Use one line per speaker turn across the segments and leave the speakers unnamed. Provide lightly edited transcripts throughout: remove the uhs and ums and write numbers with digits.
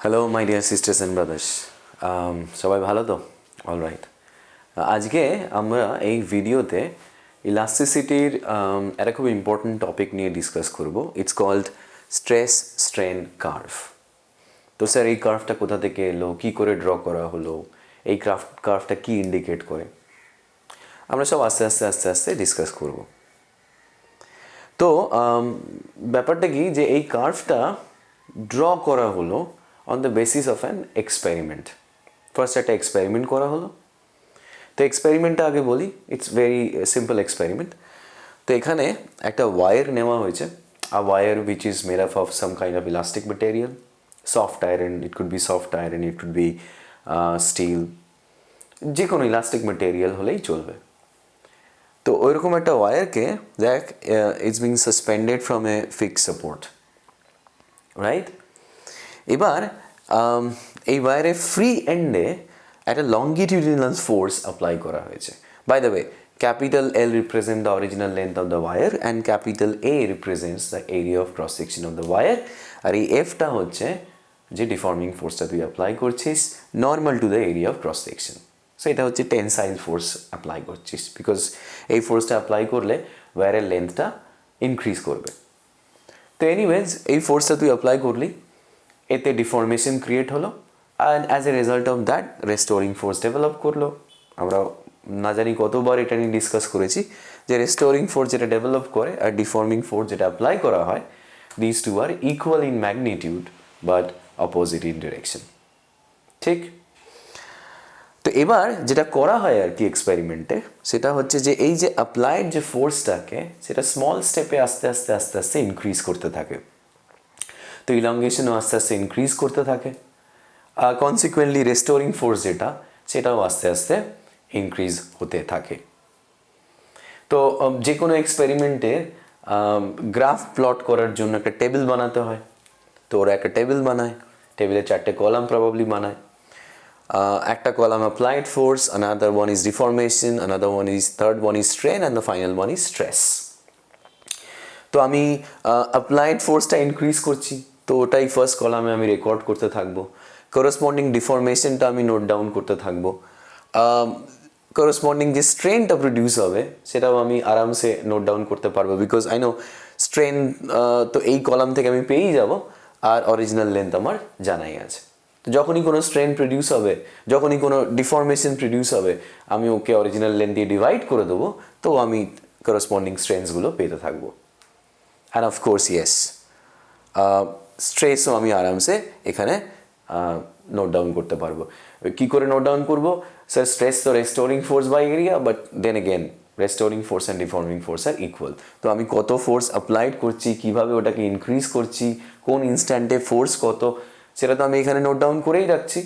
Hello my dear sisters and brothers, সবাই ভালো তো? অলরাইট, আজকে আমরা এই ভিডিওতে ইলাস্টিসিটির একটা খুব ইম্পর্ট্যান্ট টপিক নিয়ে ডিসকাস করব। It's called stress strain curve. তো স্যার, এই কার্ভটা কোথা থেকে এলো, কী করে ড্র করা হলো, এই কার্ভটা কী ইন্ডিকেট করে, আমরা সব আস্তে আস্তে ডিসকাস করব। তো ব্যাপারটা কি, যে এই কার্ভটা ড্র করা হলো on the basis of an experiment. First একটা এক্সপেরিমেন্ট করা হলো। তো এক্সপেরিমেন্টটা আগে বলি, ইটস ভেরি সিম্পল এক্সপেরিমেন্ট। তো এখানে একটা ওয়ার নেওয়া হয়েছে, a wire which is made up of some kind of elastic material, soft iron, it could be soft iron, it could be steel, যে কোনো ইলাস্টিক মেটেরিয়াল হলেই চলবে। তো ওইরকম একটা ওয়ারকে দেখ, it's being suspended from a fixed support, right? এবার এই ওয়ারের ফ্রি এন্ডে একটা লঙ্গিটিউডিনাল ফোর্স অ্যাপ্লাই করা হয়েছে। By the way, capital L represent the original length of the wire and capital A represents the area of cross section of the wire. আর এই এফটা হচ্ছে যে ডিফর্মিং ফোর্সটা তুই অ্যাপ্লাই করছিস normal to the area of cross section. So এটা হচ্ছে টেনসাইল ফোর্স অ্যাপ্লাই করছিস, বিকজ এই ফোর্সটা অ্যাপ্লাই করলে ওয়ারের লেন্থটা ইনক্রিজ করবে। তো এনিওয়েজ, এই ফোর্সটা তুই অ্যাপ্লাই করলি, এতে ডিফর্মেশন ক্রিয়েট হলো, and as a result of that restoring force develop করলো। আমরা না জানি কতবার এটা নিয়ে ডিসকাস করেছি যে রেস্টোরিং ফোর্স যেটা ডেভেলপ করে আর ডিফর্মিং ফোর্স যেটা অ্যাপ্লাই করা হয়, this two are equal in magnitude but opposite in direction. ঠিক? তো এবার যেটা করা হয় আর কি এক্সপেরিমেন্টে, সেটা হচ্ছে যে এই যে অ্যাপ্লাইড যে ফোর্সটাকে, সেটা স্মল স্টেপে আস্তে আস্তে ইনক্রিজ করতে থাকে। তো ইলংগেশনও আস্তে আস্তে ইনক্রিজ করতে থাকে, কনসিকুয়েন্টলি রেস্টোরিং ফোর্স যেটা, সেটাও আস্তে আস্তে ইনক্রিজ হতে থাকে। তো যে কোনো এক্সপেরিমেন্টে গ্রাফ প্লট করার জন্য একটা টেবিল বানাতে হয়। তো ওরা একটা টেবিল বানায়, টেবিলে 4টে কলাম প্রবাবলি বানায়। একটা column applied force, another one is deformation, another one is, third one is strain, and the final one is stress. তো আমি অ্যাপ্লাইড ফোর্সটা ইনক্রিজ করছি, তো ওটাই ফার্স্ট কলামে আমি রেকর্ড করতে থাকবো। করসপন্ডিং ডিফরমেশনটা আমি নোট ডাউন করতে থাকবো। করসপন্ডিং যে স্ট্রেনটা প্রডিউস হবে সেটাও আমি আরামসে নোট ডাউন করতে পারবো, বিকজ আই নো স্ট্রেন তো এই কলাম থেকে আমি পেয়েই যাব, আর অরিজিনাল লেন্থ আমার জানাই আছে। তো যখনই কোনো স্ট্রেন প্রডিউস হবে, যখনই কোনো ডিফরমেশন প্রডিউস হবে, আমি ওকে অরিজিনাল লেন্থ দিয়ে ডিভাইড করে দেবো, তো আমি করসপন্ডিং স্ট্রেনসগুলো পেতে থাকবো। অ্যান্ড অফকোর্স ইয়েস, স্ট্রেসও আমি আরামসে এখানে নোট ডাউন করতে পারবো। কী করে নোট ডাউন করবো? স্যার, স্ট্রেস তো restoring force by area, but then again restoring force and deforming force are equal. তো আমি কত ফোর্স অ্যাপ্লাইড করছি, কীভাবে ওটাকে ইনক্রিজ করছি, কোন ইনস্ট্যান্টে ফোর্স কত, সেটা তো আমি এখানে নোট ডাউন করেই রাখছি।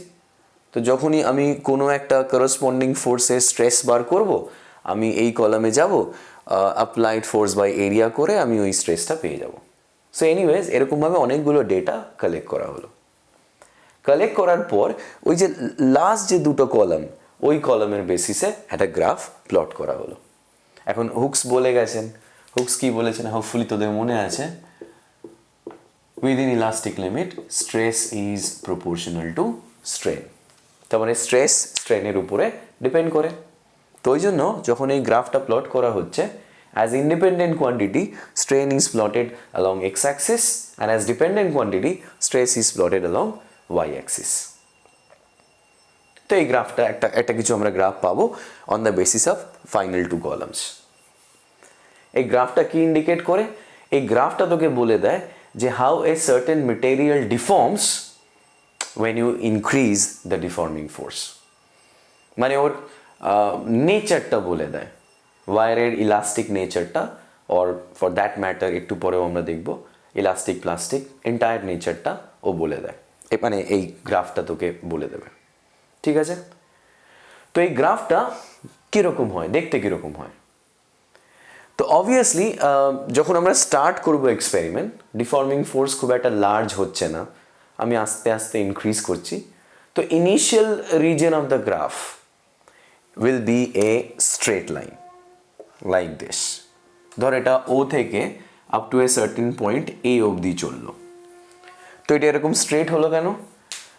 তো যখনই আমি কোনো একটা করসপন্ডিং ফোর্সের স্ট্রেস বার করব, আমি এই কলামে যাব, অ্যাপ্লাইড ফোর্স বাই এরিয়া করে আমি ওই স্ট্রেসটা পেয়ে যাব। সো এনিওয়েজ, এরকমভাবে অনেকগুলো ডেটা কালেক্ট করা হলো। কালেক্ট করার পর ওই যে লাস্ট যে দুটো কলাম, ওই কলামের বেসিসে একটা গ্রাফ প্লট করা হলো। এখন হুকস বলে গেছেন, হুকস কি বলেছেন হোপফুলি তোদের মনে আছে, within elastic limit stress is proportional to strain. তার মানে স্ট্রেস স্ট্রেনের উপরে ডিপেন্ড করে। তো ওই জন্য যখন এই গ্রাফটা প্লট করা হচ্ছে, as independent quantity strain is plotted along x-axis, and as dependent quantity stress is plotted along y-axis. তো এই গ্রাফটা একটা কিছু আমরা গ্রাফ পাবো on the basis of final two columns. এই গ্রাফটা কি ইন্ডিকেট করে? এই গ্রাফটা তোকে বলে দেয় যে how a certain material deforms when you increase the deforming force, মানে ওর নেচারটা বলে দেয়, ওয়ারের ইলাস্টিক নেচারটা, অর ফর দ্যাট ম্যাটার একটু পরেও আমরা দেখব ইলাস্টিক প্লাস্টিক এন্টায়ার নেচারটা ও বলে দেয়, মানে এই গ্রাফটা তোকে বলে দেবে। ঠিক আছে? তো এই গ্রাফটা কীরকম হয়, দেখতে কীরকম হয়? তো অবভিয়াসলি যখন আমরা স্টার্ট করবো এক্সপেরিমেন্ট, ডিফর্মিং ফোর্স খুব একটা লার্জ হচ্ছে না, আমি আস্তে আস্তে ইনক্রিজ করছি। তো initial region of the graph will be a straight line like this. ধর এটা ও থেকে up to a certain point A অবধি চললো। তো এটা এরকম স্ট্রেট হলো কেন?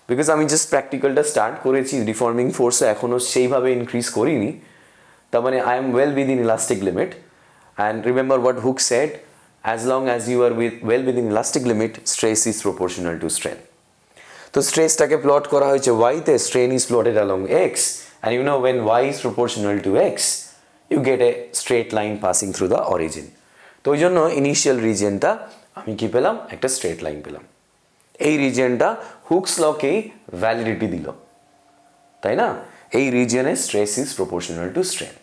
বিকজ আমি জাস্ট প্র্যাকটিক্যালটা স্টার্ট করেছি, ডিফর্মিং ফোর্সও এখনও সেইভাবে ইনক্রিজ করিনি, তার মানে I am well within elastic limit. And remember what Hooke said, as long as you are well within elastic limit, stress is proportional to strain. তো স্ট্রেসটাকে প্লট করা হয়েছে ওয়াইতে, strain is plotted along X, and you know when Y is proportional to X you get a straight line passing through the origin. তো ওই জন্য initial রিজিয়নটা আমি কি পেলাম, একটা স্ট্রেট লাইন পেলাম। এই রিজিয়নটা হুকস লকেই ভ্যালিডিটি দিল, তাই না? এই রিজিয়নে stress is proportional to strain.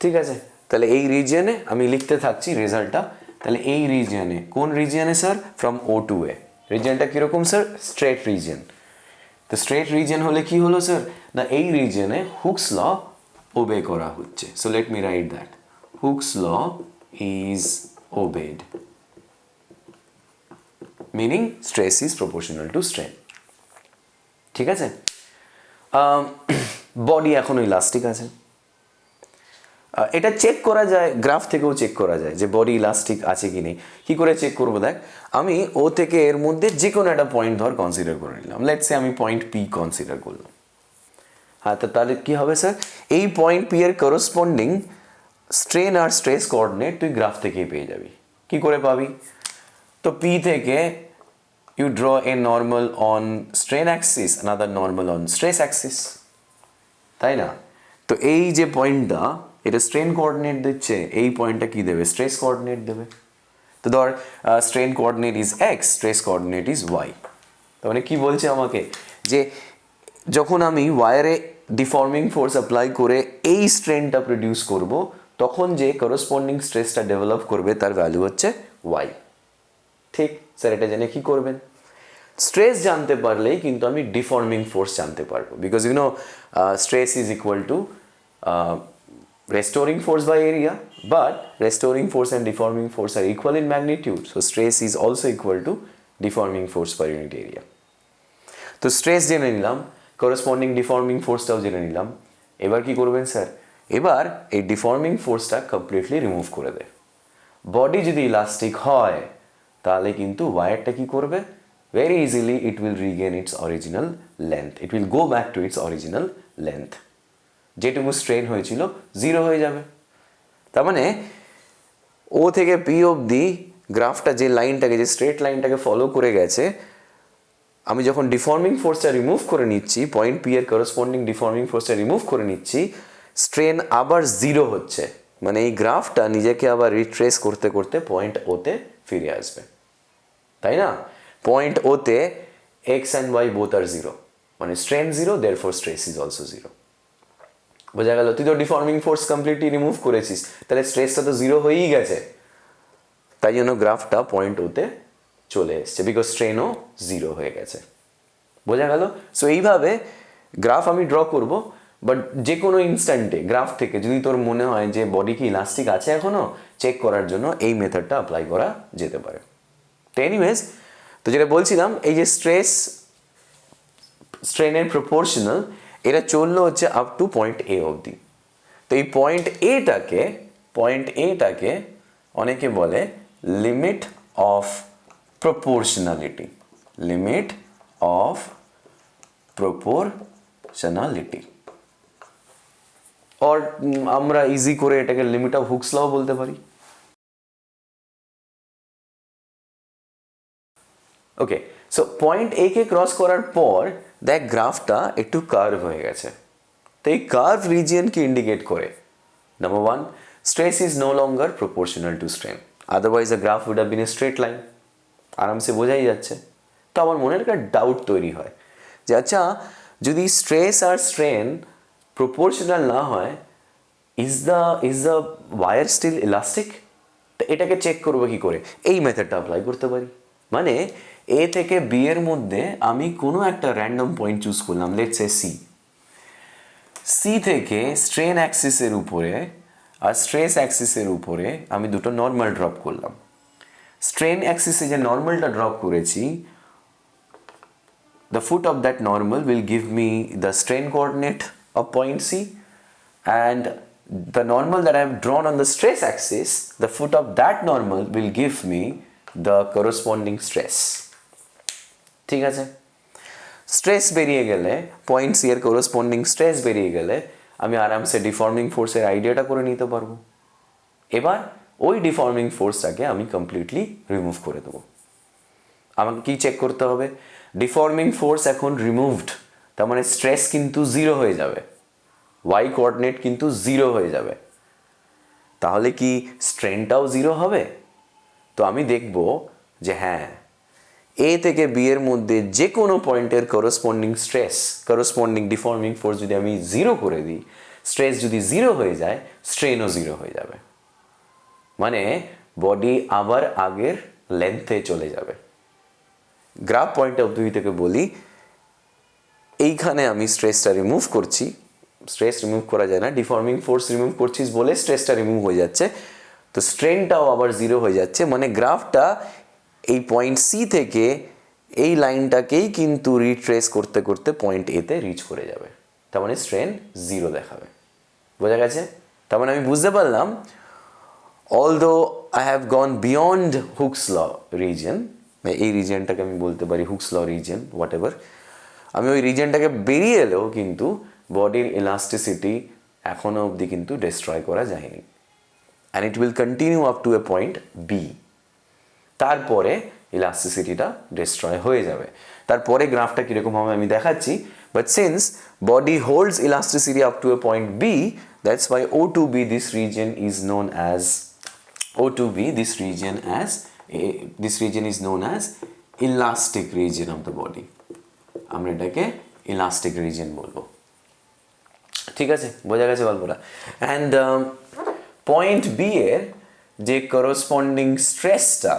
ঠিক আছে, তাহলে এই রিজিয়নে আমি লিখতে থাকছি রেজাল্টটা। তাহলে এই রিজিয়নে, কোন রিজিয়নে স্যার? ফ্রম ও টু এ। রিজিয়নটা কীরকম স্যার? Straight region. তো স্ট্রেট রিজিয়ন হলে কি হলো স্যার? না এই রিজিয়নে হুকস ল ওবে করা হচ্ছে। So let me write that, Hooke's law is obeyed, meaning stress is proportional to strain. ঠিক আছে, বডি এখনো ইলাস্টিক আছে। এটা চেক করা যায়, গ্রাফ থেকেও চেক করা যায় যে বডি ইলাস্টিক আছে কি নেই। কী করে চেক করবো? দেখ, আমি ও থেকে এর মধ্যে যে কোনো একটা পয়েন্ট ধর কনসিডার করে নিলাম। লেটস সে আমি পয়েন্ট পি কনসিডার করলাম। হ্যাঁ, তো তাহলে কী হবে স্যার? এই পয়েন্ট পি এর করসপন্ডিং স্ট্রেন আর স্ট্রেস কোঅর্ডিনেট তুই গ্রাফ থেকেই পেয়ে যাবি। কি করে পাবি? তো পি থেকে you draw a normal on strain axis, another normal on stress axis, তাই না? তো এই যে পয়েন্টটা, এটা স্ট্রেন কোঅর্ডিনেট দিচ্ছে, এই পয়েন্টটা কি দেবে? স্ট্রেস কোঅর্ডিনেট দেবে। তো ধর strain coordinate is x, stress coordinate is Y. তার মানে কি বলছে আমাকে? যে যখন আমি ওয়ারে ডিফর্মিং ফোর্স অ্যাপ্লাই করে এই স্ট্রেনটা প্রডিউস করব, তখন যে করসপন্ডিং স্ট্রেসটা ডেভেলপ করবে তার ভ্যালু হচ্ছে ওয়াই। ঠিক স্যার, এটা জেনে কি করবেন? স্ট্রেস জানতে পারলেই কিন্তু আমি ডিফর্মিং ফোর্স জানতে পারবো, because you know stress is equal to restoring force by area, but restoring force and deforming force are equal in magnitude, so stress is also equal to deforming force per unit area. তো stress জেনে নিলাম, corresponding deforming ফোর্সটাও জেনে নিলাম। এবার কি করবেন sir? এবার এই ডিফর্মিং ফোর্সটা কমপ্লিটলি রিমুভ করে দেয়। বডি যদি ইলাস্টিক হয় তাহলে কিন্তু ওয়ারটা কি করবে? very easily it will regain its original length, it will go back to its original length, যেটুকু স্ট্রেন হয়েছিল জিরো হয়ে যাবে। তার মানে ও থেকে পি অবধি গ্রাফটা যে লাইনটাকে, যে স্ট্রেট লাইনটাকে ফলো করে গেছে, আমি যখন ডিফর্মিং ফোর্সটা রিমুভ করে নিচ্ছি, পয়েন্ট পি এর করসপন্ডিং ডিফর্মিং ফোর্সটা রিমুভ করে নিচ্ছি, স্ট্রেন আবার জিরো হচ্ছে। মানে এই গ্রাফটা নিজেকে আবার রিট্রেস করতে করতে পয়েন্ট ওতে ফিরে আসবে, তাই না? পয়েন্ট ওতে X and Y both are zero, মানে strain zero, therefore stress is also zero. বোঝা গেল? তুই তো ডিফর্মিং ফোর্স কমপ্লিটলি রিমুভ করেছিস, তাহলে স্ট্রেসটা তো জিরো হয়েই গেছে, তাই জন্য গ্রাফটা পয়েন্ট ওতে চলে এসছে, বিকজ স্ট্রেনও জিরো হয়ে গেছে। বোঝা গেল? সো এইভাবে গ্রাফ আমি ড্র করব, বাট যে কোনো ইনস্ট্যান্টে গ্রাফ থেকে যদি তোর মনে হয় যে বডি কি ইলাস্টিক আছে এখনও, চেক করার জন্য এই মেথডটা অ্যাপ্লাই করা যেতে পারে। তো এনিওয়েজ, তো যেটা বলছিলাম, এই যে স্ট্রেনের প্রপোর্শনাল, এটা চললো হচ্ছে আপ টু পয়েন্ট এ অবধি। তো এই পয়েন্ট এটাকে অনেকে বলে limit of proportionality, limit of proportionality, or আমরা ইজি করে এটাকে লিমিট অফ হুকস লও বলতে পারি। ওকে, সো পয়েন্ট এ কে ক্রস করার পর দেখ গ্রাফটা একটু কার্ভ হয়ে গেছে। তো এই কার্ভ রিজিয়নকে ইন্ডিকেট করে, number one, stress is no longer proportional to strain, otherwise the graph would have been a straight line. আরামসে বোঝাই যাচ্ছে। তো আমার মনে একটা ডাউট তৈরি হয় যে আচ্ছা, যদি স্ট্রেস আর স্ট্রেন প্রপোর্শনাল না হয়, is the wire still elastic? তো এটাকে চেক করবো কি করে? এই মেথডটা অ্যাপ্লাই করতে পারি। মানে এ থেকে বি এর মধ্যে আমি কোনো একটা র্যান্ডম পয়েন্ট চুজ করলাম, লেটস সে সি। সি থেকে স্ট্রেন অ্যাক্সিসের উপরে আর স্ট্রেস অ্যাক্সিসের উপরে আমি দুটো নর্মাল ড্রপ করলাম। স্ট্রেন অ্যাক্সিসে যে নর্মালটা ড্রপ করেছি, the foot of that normal will give me the strain coordinate of point C, and the normal that I have drawn on the stress axis, the foot of that normal will give me the corresponding stress. ঠিক আছে? Stress বেরিয়ে গেলে, point C এর corresponding stress বেরিয়ে গেলে আমি আরামসে deforming ফোর্সের আইডিয়াটা করে নিতে পারবো। এবার ওই ডিফর্মিং ফোর্সটাকে আমি কমপ্লিটলি রিমুভ করে দেবো। আমাকে কি চেক করতে হবে? ডিফর্মিং ফোর্স এখন রিমুভড, তার মানে স্ট্রেস কিন্তু জিরো হয়ে যাবে, ওয়াই কোঅর্ডিনেট কিন্তু জিরো হয়ে যাবে। তাহলে কি স্ট্রেনটাও জিরো হবে? তো আমি দেখব যে হ্যাঁ, এ থেকে বি এর মধ্যে যে কোনো পয়েন্টের corresponding stress, corresponding deforming force যদি আমি জিরো করে দিই, স্ট্রেস যদি জিরো হয়ে যায়, স্ট্রেনও জিরো হয়ে যাবে। মানে বডি আবার আগের লেন্থে চলে যাবে। গ্রাফ পয়েন্ট অফ ভিউ থেকে বলি, এইখানে আমি স্ট্রেসটা রিমুভ করছি, স্ট্রেস রিমুভ করা যায় না, ডিফর্মিং ফোর্স রিমুভ করছিস বলে স্ট্রেসটা রিমুভ হয়ে যাচ্ছে, তো স্ট্রেনটাও আবার জিরো হয়ে যাচ্ছে। মানে গ্রাফটা এই পয়েন্ট সি থেকে এই লাইনটাকেই কিন্তু রিট্রেস করতে করতে পয়েন্ট এতে রিচ করে যাবে, তার মানে স্ট্রেন জিরো দেখাবে। বোঝা গেছে? তার মানে আমি বুঝতে পারলাম, although I have gone beyond Hooke's law region, এই রিজনটাকে আমি বলতে পারি Hooke's law region, whatever, আমি ওই রিজনটাকে বেরিয়ে এলেও কিন্তু বডির ইলাস্টিসিটি এখনো অবধি কিন্তু ডিস্ট্রয় করা যায়নি, and it will continue up to a point B. তারপরে ইলাস্টিসিটিটা ডিস্ট্রয় হয়ে যাবে। তারপরে গ্রাফটা কীরকম হবে আমি দেখাচ্ছি, but since body holds elasticity up to a point B, that's why O to B this region is known as O2B, this region is known as elastic region of the body. আমরা এটাকে elastic reason বলবো। ঠিক আছে, বোঝা গেছে গল্পটা? And point B এর যে করসপন্ডিং স্ট্রেসটা,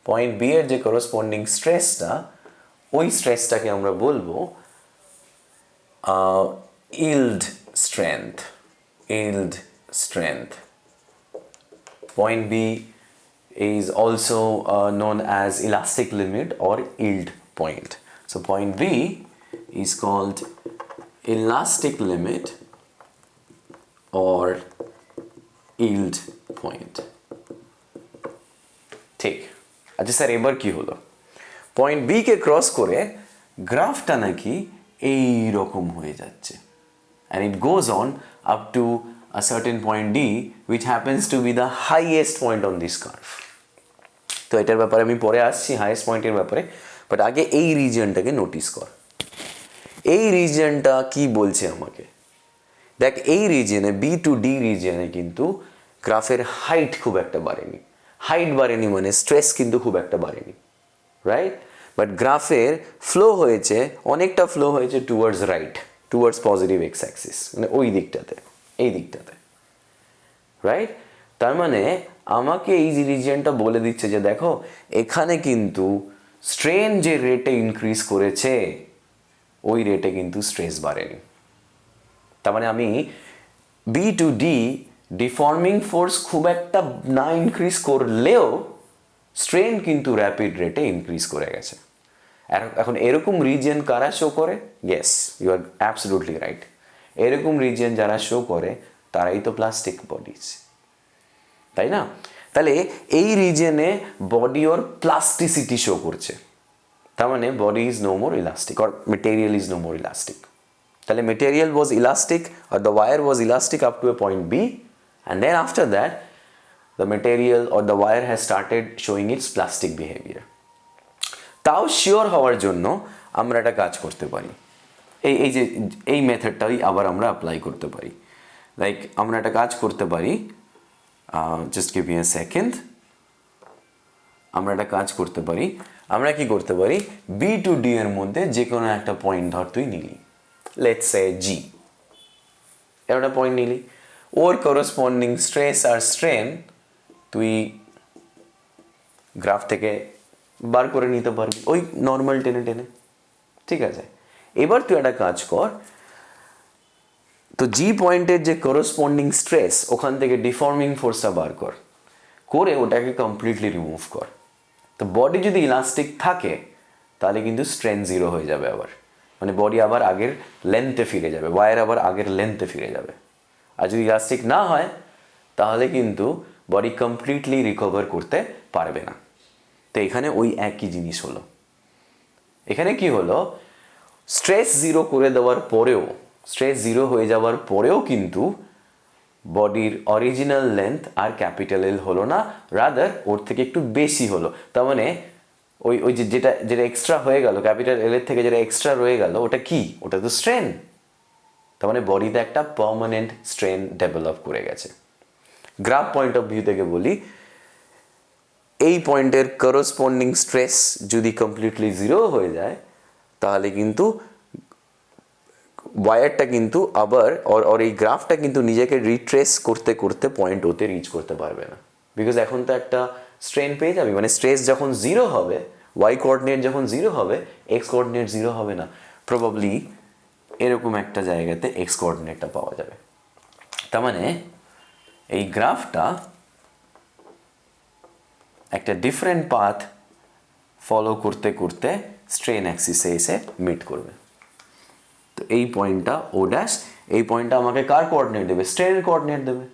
পয়েন্ট বি এর যে করসপন্ডিং স্ট্রেসটা, ওই স্ট্রেসটাকে আমরা বলবো yield strength, yield strength. Point B is also known as elastic limit or yield point. So point B is called elastic limit or yield point. ঠিক আচ্ছা স্যার, এবার কি হলো? পয়েন্ট বি কে ক্রস করে গ্রাফটা নাকি এই রকম হয়ে যাচ্ছে, and it goes on up to a certain point D, which happens to be the highest point on this curve. তো এটার ব্যাপারে আমি পরে আসছি, হাইয়েস্ট পয়েন্টের ব্যাপারে, বাট আগে এই রিজনটাকে নোটিস কর। এই রিজনটা কি বলছে আমাকে? দেখ, এই রিজনে বি টু ডি রিজনে কিন্তু গ্রাফের হাইট খুব একটা বাড়েনি। হাইট বাড়েনি মানে স্ট্রেস কিন্তু খুব একটা বাড়েনি, রাইট? বাট গ্রাফের ফ্লো হয়েছে, অনেকটা ফ্লো হয়েছে towards right, towards positive x Axis, মানে ওই দিকটাতে, এই দিকটাতে, রাইট? তার মানে আমাকে এই যে রিজিয়নটা বলে দিচ্ছে যে দেখো, এখানে কিন্তু স্ট্রেন যে রেটে ইনক্রিজ করেছে, ওই রেটে কিন্তু স্ট্রেস বাড়েনি। তার মানে আমি B to D deforming force খুব একটা না ইনক্রিজ করলেও স্ট্রেন কিন্তু র্যাপিড রেটে ইনক্রিজ করে গেছে। এখন এরকম রিজিয়ন কারা শো করে? Yes, you are absolutely right. এরকম রিজিয়ন যারা শো করে তারাই তো প্লাস্টিক বডিজ, তাই না? তাহলে এই রিজনে বডি ওর প্লাস্টিসিটি শো করছে, তার মানে body is no more elastic or material is no more elastic. তাহলে material was elastic or the wire was elastic up to a point B, and then after that the material or the wire has started showing its plastic behavior. তাও sure হওয়ার জন্য আমরা একটা কাজ করতে পারি, এই যে এই মেথডটাই আবার আমরা অ্যাপ্লাই করতে পারি। লাইক আমরা একটা কাজ করতে পারি, just give me a second. আমরা একটা কাজ করতে পারি, আমরা কি করতে পারি, বি টু ডি এর মধ্যে যে কোনো একটা পয়েন্ট ধর তুই নিলি, লেটস সে জি, একটা পয়েন্ট নিলি, ওর করসপন্ডিং স্ট্রেস আর স্ট্রেন তুই গ্রাফ থেকে বার করে নিতে পারবি ওই নর্মাল টেনে টেনে, ঠিক আছে? এবার তুই একটা কাজ কর, তো জি পয়েন্টের যে করসপন্ডিং স্ট্রেস, ওখান থেকে ডিফর্মিং ফোর্সটা বার কর, করে ওটাকে কমপ্লিটলি রিমুভ কর। তো বডি যদি ইলাস্টিক থাকে তাহলে কিন্তু স্ট্রেন জিরো হয়ে যাবে আবার, মানে বডি আবার আগের লেন্থে ফিরে যাবে, ওয়ার আবার আগের লেন্থে ফিরে যাবে। আর যদি ইলাস্টিক না হয় তাহলে কিন্তু বডি কমপ্লিটলি রিকভার করতে পারবে না। তো এখানে ওই একই জিনিস হলো। এখানে কি হলো, স্ট্রেস জিরো করে দেওয়ার পরেও, স্ট্রেস জিরো হয়ে যাওয়ার পরেও কিন্তু বডির অরিজিনাল লেন্থ আর ক্যাপিটাল এল হলো না, রাদার ওর থেকে একটু বেশি হলো। তার মানে ওই ওই যে যেটা যেটা এক্সট্রা হয়ে গেল, ক্যাপিটাল এল এর থেকে যেটা এক্সট্রা রয়ে গেল, ওটা কি? ওটা তো স্ট্রেন। তার মানে বডিতে একটা পার্মানেন্ট স্ট্রেন ডেভেলপ করে গেছে। গ্রাফ পয়েন্ট অফ ভিউ থেকে বলি, এই পয়েন্টের করসপন্ডিং স্ট্রেস যদি কমপ্লিটলি জিরো হয়ে যায়, তাহলে কিন্তু ওয়ায়ারটা কিন্তু আবার ওর এই গ্রাফটা কিন্তু নিজেকে রিট্রেস করতে করতে পয়েন্ট ওতে রিচ করতে পারবে না, বিকজ এখন তো একটা স্ট্রেন পেয়ে যাবে। মানে স্ট্রেস যখন জিরো হবে, ওয়াই কোঅর্ডিনেট যখন জিরো হবে, এক্স কোঅর্ডিনেট জিরো হবে না, প্রবাবলি এরকম একটা জায়গাতে এক্স কোঅর্ডিনেটটা পাওয়া যাবে। তার মানে এই গ্রাফটা একটা ডিফারেন্ট পাথ ফলো করতে করতে স্ট্রেন অ্যাক্সিসে এসে মিট করবে। তো এই পয়েন্টটা ও ড্যাশ, এই পয়েন্টটা আমাকে কার কোঅর্ডিনেট দেবে? স্ট্রেনের কোঅর্ডিনেট দেবে।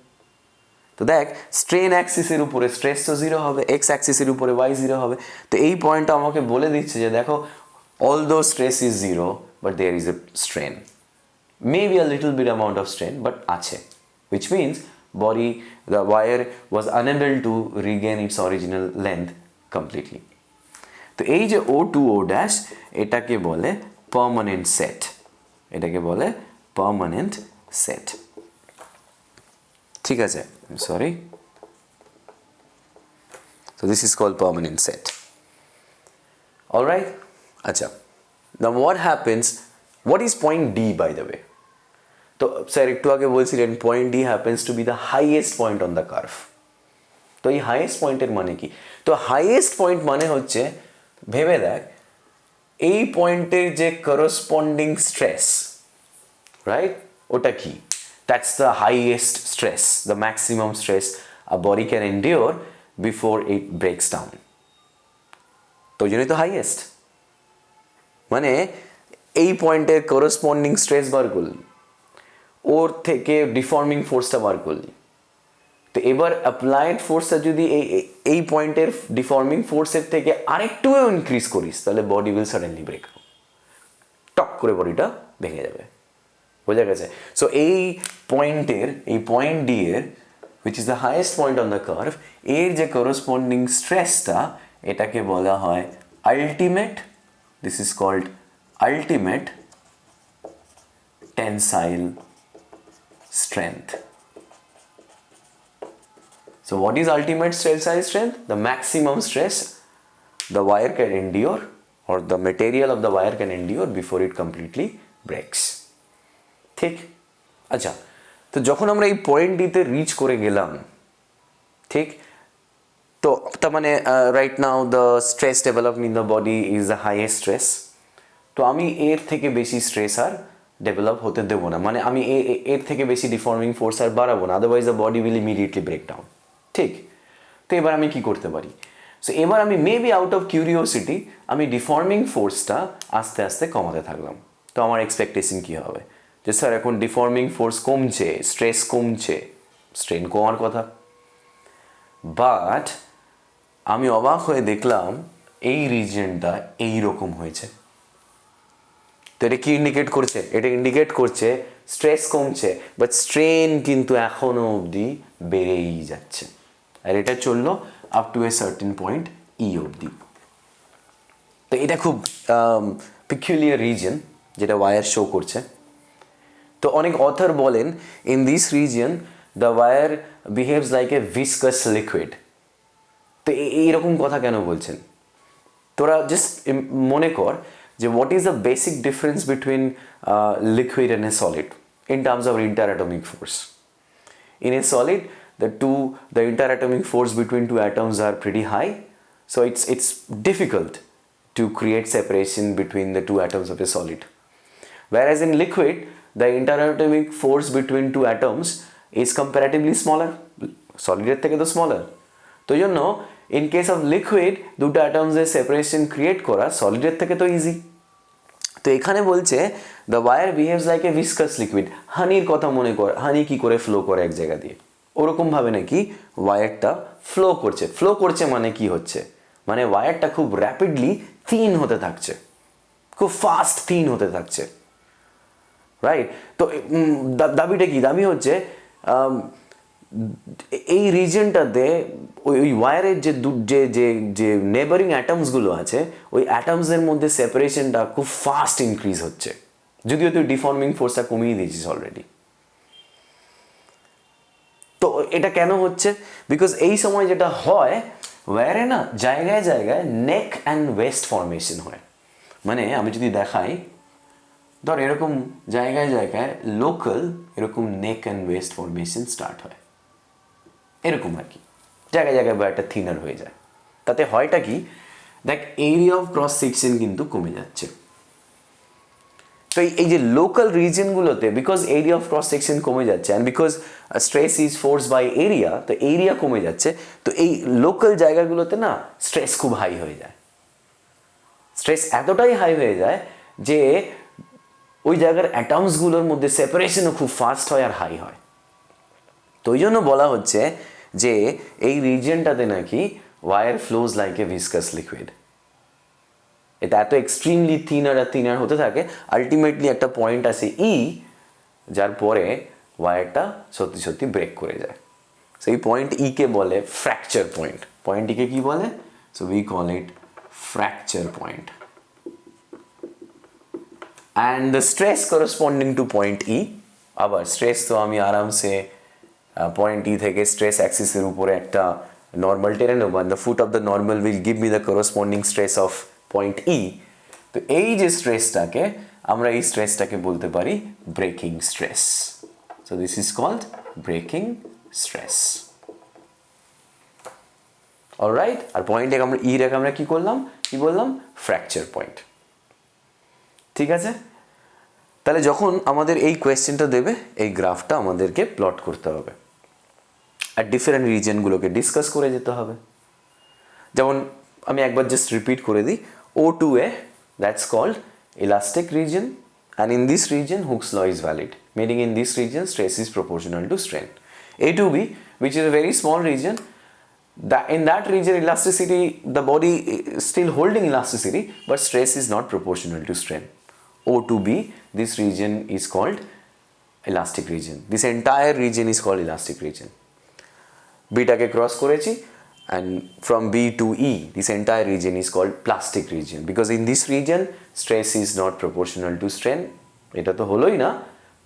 তো দেখ, স্ট্রেন অ্যাক্সিসের উপরে স্ট্রেস তো জিরো হবে, এক্স অ্যাক্সিসের উপরে ওয়াই জিরো হবে। তো এই পয়েন্টটা আমাকে বলে দিচ্ছে যে দেখো, although stress is zero but there is a strain, maybe a little bit amount of strain, but আছে, which means the wire was unable to regain its original length completely. তো এই যে ও টু ও dash, এটাকে বলে permanent set, এটাকে বলে permanent set. ঠিক আছে, sorry, so this is called permanent set. All right, acha, now what happens, what is point D by the way? তো স্যার একটু আগে বলছিলেন point D happens to B the highest point on the curve. তো এই highest পয়েন্টের মানে কি? তো হাইয়েস্ট পয়েন্ট মানে হচ্ছে, ভেবে দেখ, এই পয়েন্টের যে করসপন্ডিং স্ট্রেস, রাইট, ওটা কি? That's the highest stress, the maximum stress a body can endure before it ব্রেকস down. তো ওই জন্যই তো হাইয়েস্ট। মানে এই পয়েন্টের করসপন্ডিং স্ট্রেস বার করলি, ওর থেকে ডিফর্মিং ফোর্সটা বার করলি, তো এবার অ্যাপ্লাইড ফোর্সটা যদি এই পয়েন্টের ডিফর্মিং ফোর্সের থেকে আরেকটু ইনক্রিজ করিস, তাহলে বডি উইল সাডেনলি ব্রেক, টক করে বডিটা ভেঙে যাবে। বোঝা গেছে? সো এই পয়েন্টের, এই পয়েন্ট ডি এর, which is the highest point on the curve, এর যে করসপন্ডিং স্ট্রেসটা, এটাকে বলা হয় ultimate, this is called ultimate tensile strength. So what is ultimate tensile strength? The maximum stress the wire can endure, or the material of the wire can endure before it completely breaks. ঠিক? আচ্ছা, তো যখন আমরা এই point ডিতে rich করে গেলাম, ঠিক, তো তার মানে right now the stress developed in the body is the highest stress. তো আমি এর থেকে বেশি স্ট্রেস আর ডেভেলপ হতে দেবো না, মানে আমি এর থেকে বেশি ডিফর্মিং ফোর্স আর বাড়াবো না, otherwise the body will immediately break down. ঠিক? তো এবার আমি কি করতে পারি? সো এবার আমি মেবি আউট অফ কিউরিওসিটি আমি ডিফর্মিং ফোর্সটা আস্তে আস্তে কমাতে থাকলাম। তো আমার এক্সপেকটেশন কী হবে? যে স্যার এখন ডিফর্মিং ফোর্স কমছে, স্ট্রেস কমছে, স্ট্রেন কমার কথা, বাট আমি অবাক হয়ে দেখলাম এই রিজিয়নটা এইরকম হয়েছে। তো এটা কি ইন্ডিকেট করছে? এটা ইন্ডিকেট করছে স্ট্রেস কমছে, বাট স্ট্রেন কিন্তু এখনো অবধি বেড়েই যাচ্ছে, আর এটা চললো up to a certain point E অবধি। তো এটা খুব পিকুলিয়ার রিজন যেটা ওয়ার শো করছে। তো অনেক অথর বলেন, in this region the wire behaves like a viscous liquid. তো এইরকম কথা কেন বলছেন? তোরা জাস্ট মনে কর যে what is the basic difference between liquid and a solid in terms of interatomic force. In a solid, the interatomic force between two atoms are pretty high, so it's difficult to create separation between the two atoms of a solid. Whereas in liquid, the interatomic force between two atoms is comparatively smaller, solid এর থেকে তো smaller. তো জন্য in case of liquid দুটো অ্যাটমসের separation create করা সলিডের থেকে তো easy. তো এখানে বলছে the wire behaves like a viscous liquid. হানির কথা মনে কর, হানি কি করে ফ্লো করে এক জায়গা দিয়ে, ওরকমভাবে নাকি ওয়ারটা ফ্লো করছে। ফ্লো করছে মানে কি হচ্ছে? মানে ওয়ারটা খুব র্যাপিডলি থিন হতে থাকছে, খুব ফাস্ট থিন হতে থাকছে, রাইট? তো দাবিটা কি? দাবি হচ্ছে এই রিজনটাতে ওই ওয়ারের যে যে যে নেবারিং অ্যাটমসগুলো আছে, ওই অ্যাটমসের মধ্যে সেপারেশনটা খুব ফাস্ট ইনক্রিজ হচ্ছে, যদিও তুই ডিফর্মিং ফোর্সটা কমিয়ে দিয়েছিস অলরেডি। তো এটা কেন হচ্ছে? বিকজ এই সময় যেটা হয়, ওয়ারে না জায়গায় জায়গায় নেক অ্যান্ড ওয়েস্ট ফর্মেশন হয়। মানে আমি যদি দেখাই, ধর এরকম জায়গায় জায়গায় লোকাল এরকম নেক অ্যান্ড ওয়েস্ট ফর্মেশন স্টার্ট হয়, এরকম আর কি, জায়গায় জায়গায় একটা থিনার হয়ে যায়। তাতে হয়টা কি, দেখ এরিয়া অফ ক্রস সেকশন কিন্তু কমে যাচ্ছে। তো এই যে লোকাল রিজনগুলোতে, because area of cross section কমে যাচ্ছে and because stress is force by area, তো এরিয়া কমে যাচ্ছে, তো এই লোকাল জায়গাগুলোতে না স্ট্রেস খুব হাই হয়ে যায়। স্ট্রেস এতটাই হাই হয়ে যায় যে ওই জায়গার অ্যাটমসগুলোর মধ্যে সেপারেশনও খুব ফাস্ট হয় আর হাই হয়। তো ওই জন্য বলা হচ্ছে যে এই রিজিয়নটাতে নাকি wire flows like a viscous liquid. এটা এত এক্সট্রিমলি থিনার আর থিনার হতে থাকে, আলটিমেটলি একটা পয়েন্ট আসে ই, যার পরে ওয়ারটা সত্যি সত্যি ব্রেক করে যায়। সেই পয়েন্ট ই কে বলে ফ্র্যাকচার পয়েন্ট। পয়েন্ট ই কে কি বলে? So we call it fracture point. And the stress corresponding to point E, আবার স্ট্রেস তো আমি আরামসে পয়েন্ট ই থেকে স্ট্রেস অ্যাক্সিসের উপরে একটা নর্মাল টেনে নেবো, and the foot of the normal will give me the corresponding stress of point E. তো এই যে স্ট্রেসটাকে আমরা এই স্ট্রেসটাকে বলতে পারি breaking stress. So this is called breaking stress. Alright? আর পয়েন্টে আমরা ই রেখে আমরা কি করলাম, কি বললাম? Fracture point. ঠিক আছে? তাহলে যখন আমাদের এই কোয়েশ্চেনটা দেবে, এই গ্রাফটা আমাদেরকে প্লট করতে হবে আর ডিফারেন্ট রিজনগুলোকে ডিসকাস করে যেতে হবে। যেমন আমি একবার জাস্ট রিপিট করে দিই, O2A, that's called elastic region, and in this region Hooke's law is valid, meaning in this region stress is proportional to strain. A2B, which is a very small region, that in that region elasticity, the body is still holding elasticity, but stress is not proportional to strain. O2B, this region is called elastic region. This entire region is called elastic region. Beta-ke cross করেছি, and from B to E, this entire region is called plastic region, because in this region stress is not proportional to strain. এটা তো হলোই না,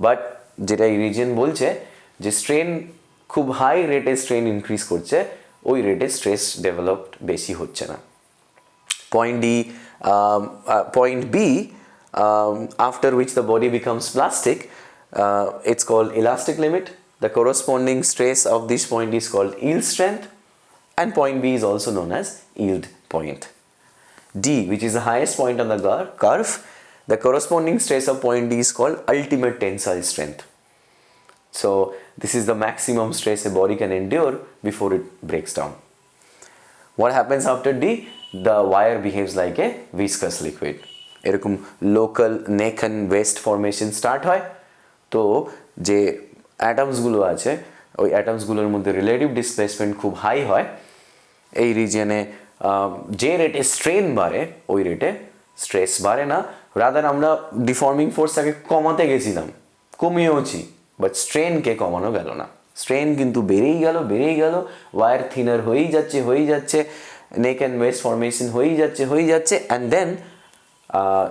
but যেটা এই reason বলছে যে strain খুব হাই রেটে স্ট্রেন ইনক্রিজ করছে, ওই রেটে স্ট্রেস ডেভেলপড বেশি হচ্ছে না। Point D, point B, after which the body becomes plastic, it's called elastic limit. The corresponding stress of this point is called yield strength, and point B is also known as yield point. D, which is the highest point on the curve, the corresponding stress of point D is called ultimate tensile strength. So this is the maximum stress a body can endure before it breaks down. What happens after D? The wire behaves like a viscous liquid. এরকম local neck and West formation start হয়। তো যে অ্যাটমসগুলো আছে, ওই অ্যাটমসগুলোর মধ্যে relative displacement খুব high হয়। এই রিজিয়নে যে রেটে স্ট্রেন বাড়ে, ওই রেটে স্ট্রেস বাড়ে না, রাদার আমরা ডিফর্মিং ফোর্সটাকে কমাতে গেছিলাম, কমিয়েওছি, বাট স্ট্রেনকে কমানো গেল না। স্ট্রেন কিন্তু বেড়েই গেল, ওয়ার থিনার হয়েই যাচ্ছে, নেক অ্যান্ড ওয়েস্ট ফর্মেশন হয়েই যাচ্ছে, অ্যান্ড দেন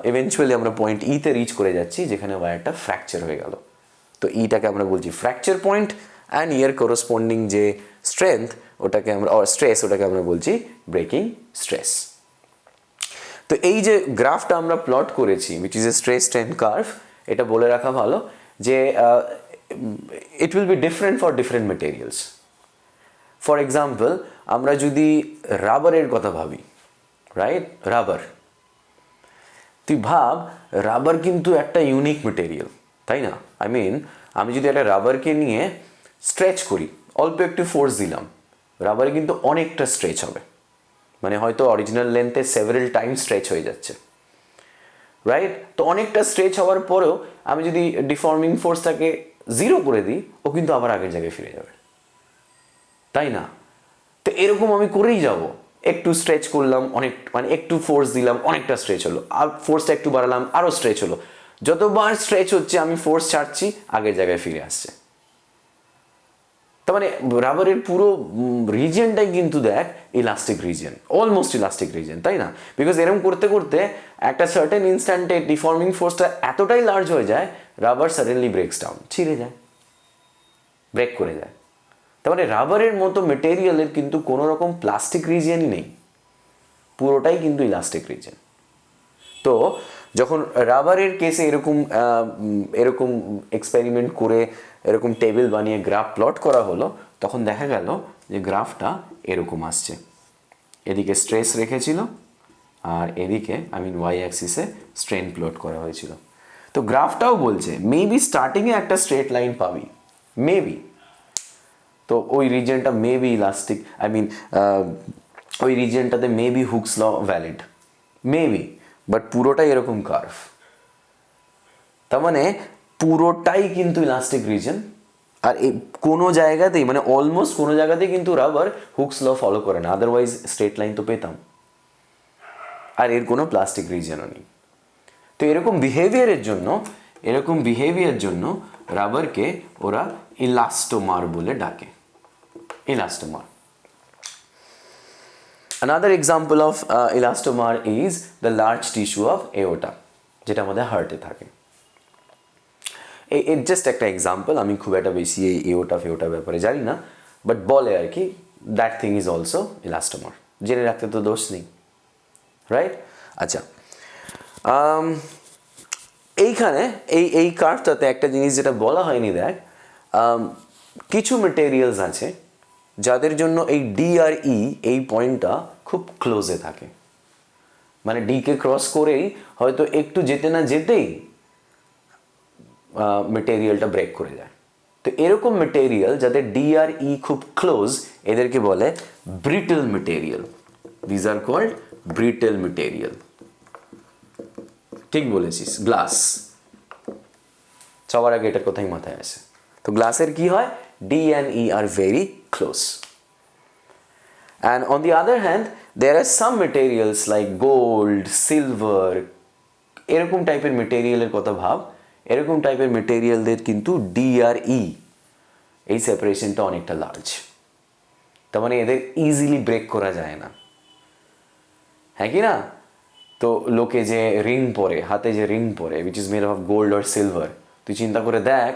ইভেনচুয়ালি আমরা পয়েন্ট ইতে রিচ করে যাচ্ছি, যেখানে ওয়ারটা ফ্র্যাকচার হয়ে গেল। তো ইটাকে আমরা বলছি fracture point, and year corresponding যে স্ট্রেংথ ওটাকে আমরা, স্ট্রেস ওটাকে আমরা বলছি ব্রেকিং স্ট্রেস। তো এই যে গ্রাফটা আমরা প্লট করেছি, which is a stress strain curve, এটা বলে রাখা ভালো যে it will be different for different materials. For example, আমরা যদি রাবারের কথা ভাবি, রাইট? রাবার, তুই ভাব, রাবার কিন্তু একটা ইউনিক মেটেরিয়াল, তাই না? আই মিন, আমি যদি একটা রাবারকে নিয়ে স্ট্রেচ করি, অল্প একটু ফোর্স দিলাম, রাবারে কিন্তু অনেকটা স্ট্রেচ হবে, মানে হয়তো অরিজিনাল লেন্থে সেভারেল টাইম স্ট্রেচ হয়ে যাচ্ছে, রাইট? তো অনেকটা স্ট্রেচ হওয়ার পরেও আমি যদি ডিফর্মিং ফোর্সটাকে 0 করে দিই, ও কিন্তু আবার আগের জায়গায় ফিরে যাবে, তাই না? তো এরকম আমি করেই যাব, একটু স্ট্রেচ করলাম, অনেক মানে একটু ফোর্স দিলাম, অনেকটা স্ট্রেচ হলো, আর ফোর্সটা একটু বাড়ালাম, আরও স্ট্রেচ হলো। যতবার স্ট্রেচ হচ্ছে আমি ফোর্স ছাড়ছি, আগের জায়গায় ফিরে আসছে। তার মানে রাবারের পুরো রিজিয়নটাই কিন্তু দেখ elastic region, almost elastic region, তাই না? বিকজ এরকম করতে করতে একটা সার্টেন ইনস্ট্যান্টে ডিফর্মিং ফোর্সটা এতটাই লার্জ হয়ে যায়, রাবার সাডেনলি ব্রেকস ডাউন, ছিঁড়ে যায়, ব্রেক করে যায়। তার মানে রাবারের মতো মেটেরিয়ালের কিন্তু কোনো রকম প্লাস্টিক রিজিয়নই নেই, পুরোটাই কিন্তু ইলাস্টিক রিজিয়ন। তো যখন রাবারের কেসে এরকম এরকম এক্সপেরিমেন্ট করে এরকম টেবিল বানিয়ে গ্রাফ প্লট করা হলো, তখন দেখা গেল যে গ্রাফটা এরকম আসছে, এদিকে স্ট্রেস রেখেছিল আর এদিকে ওয়াই অ্যাক্সিসে স্ট্রেন প্লট করা হয়েছিল। তো গ্রাফটাও বলছে মেবি স্টার্টিংয়ে একটা স্ট্রেট লাইন পাবি, মেবি, তো ওই রিজিয়নটা মেবি ইলাস্টিক, ওই রিজিয়নটাতে maybe Hooke's law valid, maybe, but পুরোটাই এরকম কার্ভ। তার মানে পুরোটাই কিন্তু ইলাস্টিক রিজন। আর এই কোনো জায়গাতেই মানে অলমোস্ট কোনো জায়গাতেই কিন্তু রাবার হুকস ল ফলো করে না, আদারওয়াইজ স্ট্রেট লাইন তো পেতাম। আর এর কোনো প্লাস্টিক রিজনও নেই। তো এরকম বিহেভিয়ারের জন্য রাবারকে ওরা ইলাস্টোমার বলে ডাকে, elastomer. Another example of elastomer is the large tissue of aorta, যেটা আমাদের হার্টে থাকে। এর জাস্ট একটা এক্সাম্পল, আমি খুব একটা বেশি এই এওটা ফেওটার ব্যাপারে জানি না, বাট বলে আর কি, that thing is also elastomer, জেনে রাখতে তো দোষ নেই, রাইট? আচ্ছা, এইখানে এই কার্ভটাতে একটা জিনিস যেটা বলা হয়নি, দেখ কিছু মেটেরিয়ালস আছে যাদের জন্য এই ডি আর ই এই পয়েন্টটা খুব ক্লোজে থাকে, মানে ডিকে ক্রস করেই হয়তো একটু যেতে না যেতেই মেটেরিয়ালটা ব্রেক করে যায়। তো এরকম মেটেরিয়াল যাদের ডি আর ই খুব ক্লোজ, এদেরকে বলে brittle material. These are called brittle material. ঠিক বলেছিস, গ্লাস, সবার আগে এটার কথাই মাথায় আসে। তো গ্লাসের কি হয়, D and E are very close. And on the other hand, there are some materials like gold, silver, এরকম টাইপের মেটেরিয়ালের কথা ভাব, এরকম টাইপের মেটেরিয়ালদের কিন্তু ডি আর ই এই সেপারেশনটা অনেকটা লার্জ। তার মানে এদের ইজিলি ব্রেক করা যায় না, হ্যাঁ কি না? তো লোকে যে রিং পরে, হাতে যে রিং পরে which is made of gold or silver, তুই চিন্তা করে দেখ,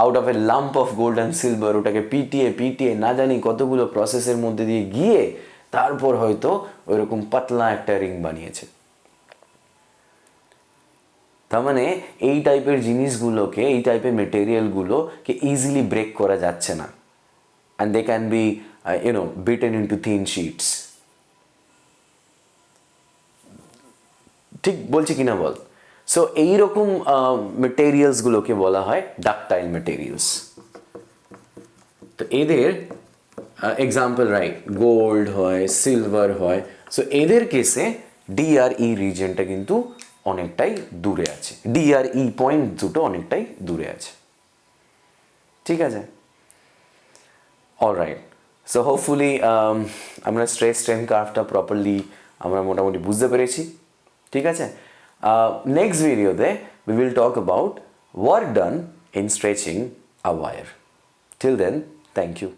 out of A lump of gold and silver ওটাকে পিটিয়ে না জানি কতগুলো প্রসেসের মধ্যে দিয়ে গিয়ে তারপর হয়তো ওইরকম পাতলা একটা রিং বানিয়েছে। তার মানে এই টাইপের জিনিসগুলোকে, এই টাইপের মেটেরিয়ালগুলোকে ইজিলি ব্রেক করা যাচ্ছে না, and they can be beaten into thin sheets. ঠিক বলছি কিনা বল? সো এইরকম মেটেরিয়ালসগুলোকে বলা হয় ডাকটাইল মেটেরিয়ালস। তো এদের এক্সাম্পল রাইট, গোল্ড হয়, সিলভার হয়, সো এদের কেসে ডি আর ই রিজিয়নটা কিন্তু অনেকটাই দূরে আছে, ডি আর ই পয়েন্ট দুটো অনেকটাই দূরে আছে, ঠিক আছে? অলরাইট, সো হোপফুলি আমরা স্ট্রেস স্ট্রেন কার্ভটা প্রপারলি আমরা মোটামুটি বুঝতে পেরেছি, ঠিক আছে? নেক্সট ভিডিওতে we will talk about work done in stretching a wire. Till then, thank you.